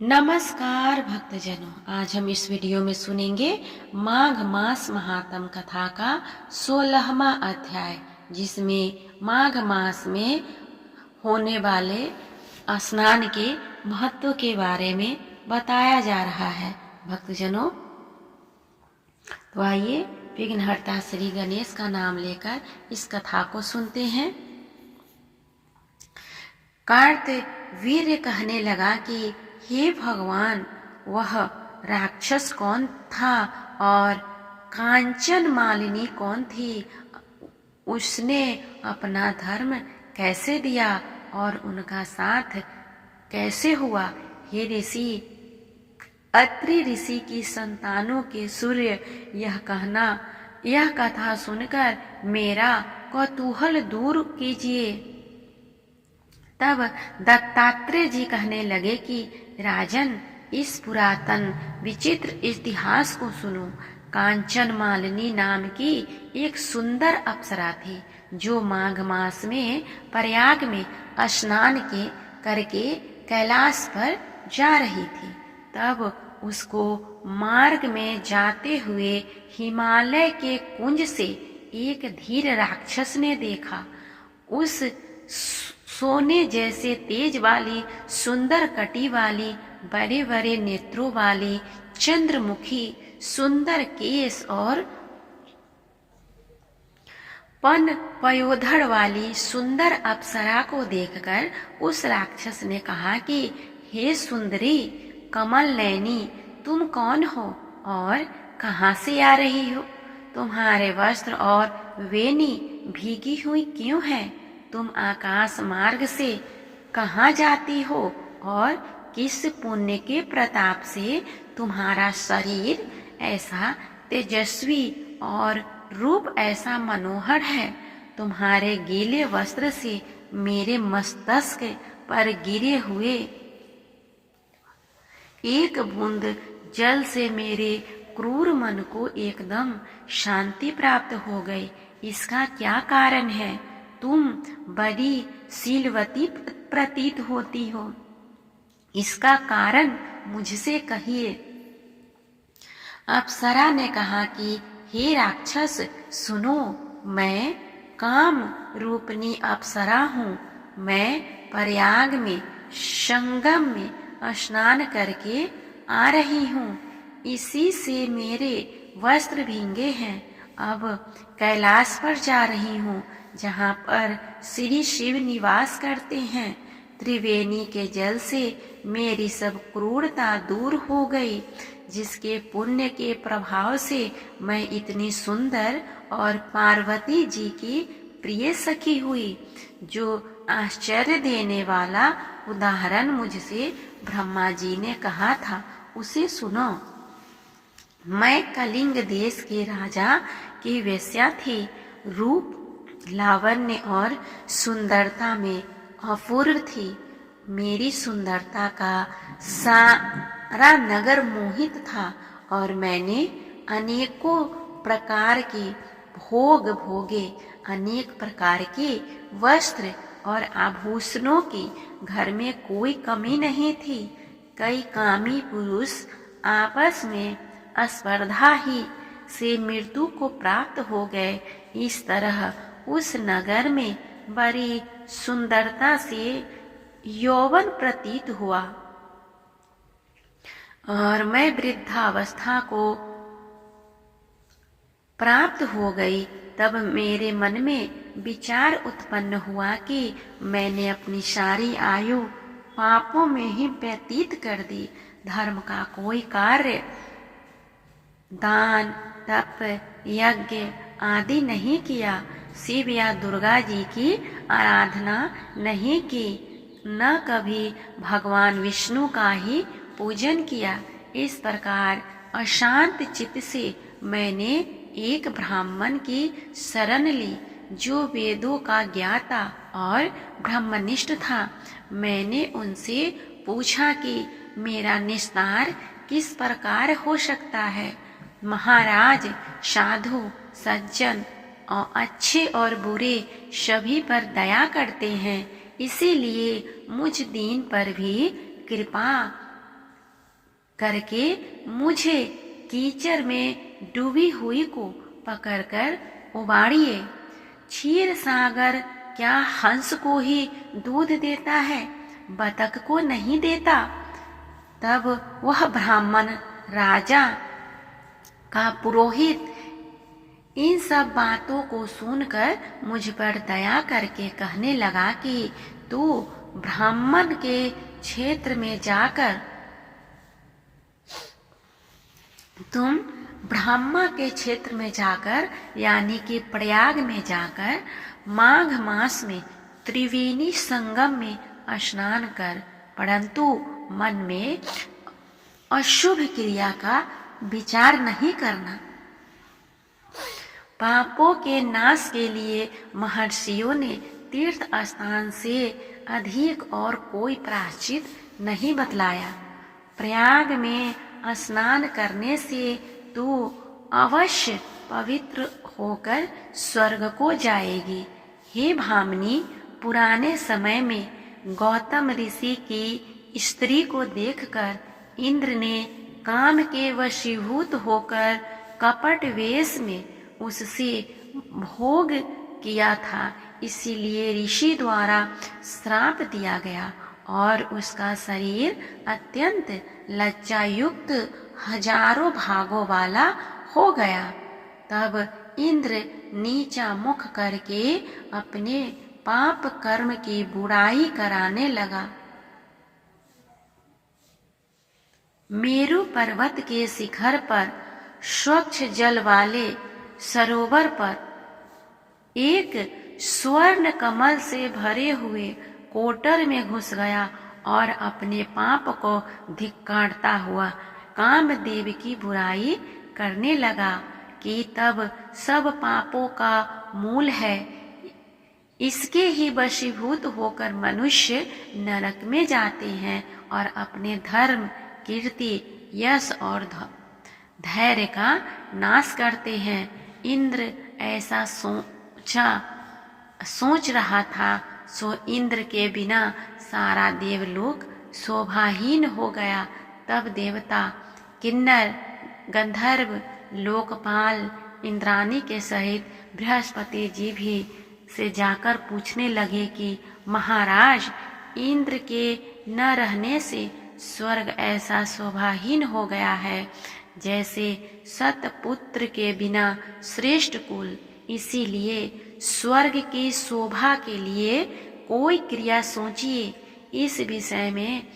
नमस्कार भक्तजनों, आज हम इस वीडियो में सुनेंगे माघ मास महात्म कथा का 16वां अध्याय, जिसमें माघ मास में होने वाले स्नान के महत्व के बारे में बताया जा रहा है। भक्तजनों, तो आइए विघ्नहर्ता श्री गणेश का नाम लेकर इस कथा को सुनते हैं। कार्तवीर्य कहने लगा कि हे भगवान, वह राक्षस कौन था और कांचन मालिनी कौन थी? उसने अपना धर्म कैसे दिया और उनका साथ कैसे हुआ? हे ऋषि, अत्रि ऋषि की संतानों के सूर्य, यह कथा सुनकर मेरा कौतूहल दूर कीजिए। तब दत्तात्रेय जी कहने लगे कि राजन, इस पुरातन विचित्र इतिहास को सुनो। कांचन मालिनी नाम की एक सुंदर अप्सरा थी, जो माघ मास में प्रयाग में स्नान करके कैलाश पर जा रही थी। तब उसको मार्ग में जाते हुए हिमालय के कुंज से एक धीर राक्षस ने देखा। उस सोने जैसे तेज वाली, सुंदर कटी वाली, बड़े बड़े नेत्रों वाली, चंद्रमुखी, सुंदर केस और पयोधड़ वाली सुंदर अप्सरा को देखकर उस राक्षस ने कहा कि हे सुंदरी कमल नयनी, तुम कौन हो और कहाँ से आ रही हो? तुम्हारे वस्त्र और वेणी भीगी हुई क्यों है? तुम आकाश मार्ग से कहाँ जाती हो और किस पुण्य के प्रताप से तुम्हारा शरीर ऐसा तेजस्वी और रूप ऐसा मनोहर है? तुम्हारे गीले वस्त्र से मेरे मस्तक पर गिरे हुए एक बूंद जल से मेरे क्रूर मन को एकदम शांति प्राप्त हो गई। इसका क्या कारण है? तुम बड़ी शीलवती प्रतीत होती हो, इसका कारण मुझसे कहिए। अप्सरा ने कहा कि हे राक्षस, सुनो, मैं काम रूपनी अप्सरा हूँ। मैं प्रयाग में संगम में स्नान करके आ रही हूँ। इसी से मेरे वस्त्र भींगे हैं। अब कैलाश पर जा रही हूँ, जहाँ पर श्री शिव निवास करते हैं। त्रिवेणी के जल से मेरी सब क्रूरता दूर हो गई, जिसके पुण्य के प्रभाव से मैं इतनी सुंदर और पार्वती जी की प्रिय सखी हुई। जो आश्चर्य देने वाला उदाहरण मुझसे ब्रह्मा जी ने कहा था, उसे सुनो। मैं कलिंग देश के राजा की वेश्या थी। रूप, लावण्य और सुंदरता में अपूर्व थी। मेरी सुंदरता का सारा नगर मोहित था और मैंने अनेकों प्रकार के भोग भोगे। अनेक प्रकार के वस्त्र और आभूषणों की घर में कोई कमी नहीं थी। कई कामी पुरुष आपस में स्पर्धा ही से मृत्यु को प्राप्त हो गए। इस तरह उस नगर में बड़ी सुंदरता से यौवन प्रतीत हुआ और मैं वृद्धावस्था को प्राप्त हो गई। तब मेरे मन में विचार उत्पन्न हुआ कि मैंने अपनी सारी आयु पापों में ही व्यतीत कर दी। धर्म का कोई कार्य, दान, तप, यज्ञ आदि नहीं किया। शिव या दुर्गा जी की आराधना नहीं की, न कभी भगवान विष्णु का ही पूजन किया। इस प्रकार अशांत चित्त से मैंने एक ब्राह्मण की शरण ली, जो वेदों का ज्ञाता और ब्रह्मनिष्ठ था। मैंने उनसे पूछा कि मेरा निस्तार किस प्रकार हो सकता है? महाराज, साधु, सज्जन और अच्छे और बुरे सभी पर दया करते हैं, इसीलिए मुझ दीन पर भी कृपा करके मुझे कीचड़ में डूबी हुई को पकड़कर उबाड़िए। क्षीर सागर क्या हंस को ही दूध देता है, बतख को नहीं देता? तब वह ब्राह्मण राजा का पुरोहित इन सब बातों को सुनकर मुझ पर दया करके कहने लगा कि तू ब्राह्मण के क्षेत्र में जाकर तुम ब्रह्मा के क्षेत्र में जाकर यानी कि प्रयाग में जाकर माघ मास में त्रिवेणी संगम में स्नान कर, परंतु मन में अशुभ क्रिया का विचार नहीं करना। पापों के नाश के लिए महर्षियों ने तीर्थ स्थान से अधिक और कोई प्रायश्चित नहीं बतलाया। प्रयाग में स्नान करने से तू अवश्य पवित्र होकर स्वर्ग को जाएगी। हे भामिनी, पुराने समय में गौतम ऋषि की स्त्री को देखकर इंद्र ने काम के वशीभूत होकर कपट वेश में उससे भोग किया था, इसीलिए ऋषि द्वारा श्राप दिया गया और उसका शरीर अत्यंत लज्जायुक्त हजारों भागों वाला हो गया। तब इंद्र नीचा मुख करके अपने पाप कर्म की बुराई कराने लगा। मेरु पर्वत के शिखर पर स्वच्छ जल वाले सरोवर पर एक स्वर्ण कमल से भरे हुए कोटर में घुस गया और अपने पाप को धिक्कारता हुआ कामदेव की बुराई करने लगा कि तब सब पापों का मूल है। इसके ही वशीभूत होकर मनुष्य नरक में जाते हैं और अपने धर्म, कीर्ति, यश और धैर्य का नाश करते हैं। इंद्र ऐसा सोच रहा था, सो इंद्र के बिना सारा देवलोक शोभाहीन हो गया। तब देवता, किन्नर, गंधर्व, लोकपाल, इंद्राणी के सहित बृहस्पति जी भी से जाकर पूछने लगे कि महाराज, इंद्र के न रहने से स्वर्ग ऐसा शोभाहीन हो गया है जैसे सतपुत्र के बिना श्रेष्ठ कुल। इसीलिए स्वर्ग की शोभा के लिए कोई क्रिया सोचिए। इस विषय में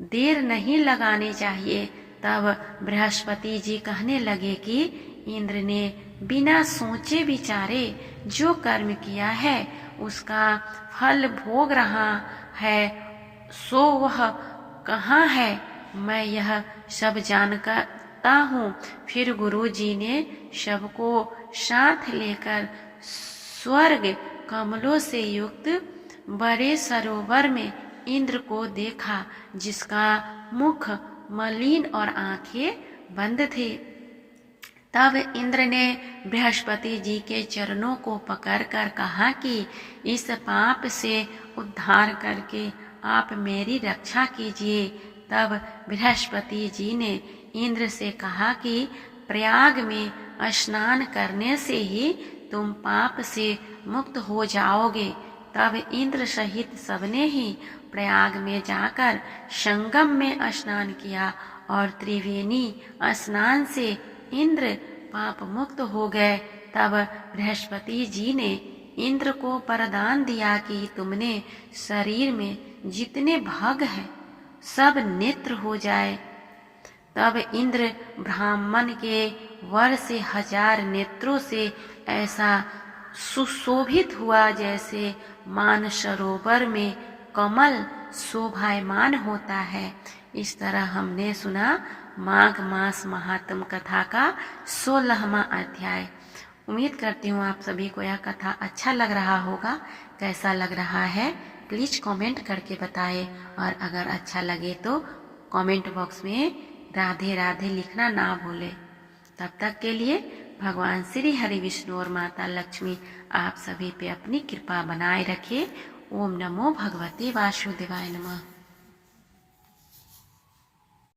देर नहीं लगानी चाहिए। तब बृहस्पति जी कहने लगे कि इंद्र ने बिना सोचे विचारे जो कर्म किया है उसका फल भोग रहा है, सो वह कहाँ है? मैं यह सब जानता हूँ। फिर गुरु जी ने सबको साथ लेकर स्वर्ग कमलों से युक्त बड़े सरोवर में इंद्र को देखा, जिसका मुख मलिन और आंखें बंद थे। तब इंद्र ने बृहस्पति जी के चरणों को पकड़कर कहा कि इस पाप से उद्धार करके आप मेरी रक्षा कीजिए। तब बृहस्पति जी ने इंद्र से कहा कि प्रयाग में स्नान करने से ही तुम पाप से मुक्त हो जाओगे। तब इंद्र सहित सबने ही प्रयाग में जाकर संगम में स्नान किया और त्रिवेणी स्नान से इंद्र पाप मुक्त हो गए। तब बृहस्पति जी ने इंद्र को वरदान दिया कि तुमने शरीर में जितने भाग हैं सब नेत्र हो जाए। तब इंद्र ब्राह्मण के वर से 1000 नेत्रों से ऐसा सुशोभित हुआ जैसे मानसरोवर में कमल शोभायमान होता है। इस तरह हमने सुना माघ मास महात्म कथा का 16वां अध्याय। उम्मीद करती हूँ आप सभी को यह कथा अच्छा लग रहा होगा। कैसा लग रहा है प्लीज कमेंट करके बताएं, और अगर अच्छा लगे तो कमेंट बॉक्स में राधे राधे लिखना ना भूलें। तब तक के लिए भगवान श्री हरि विष्णु और माता लक्ष्मी आप सभी पे अपनी कृपा बनाए रखे। ओम नमो भगवते वासुदेवाय नमः।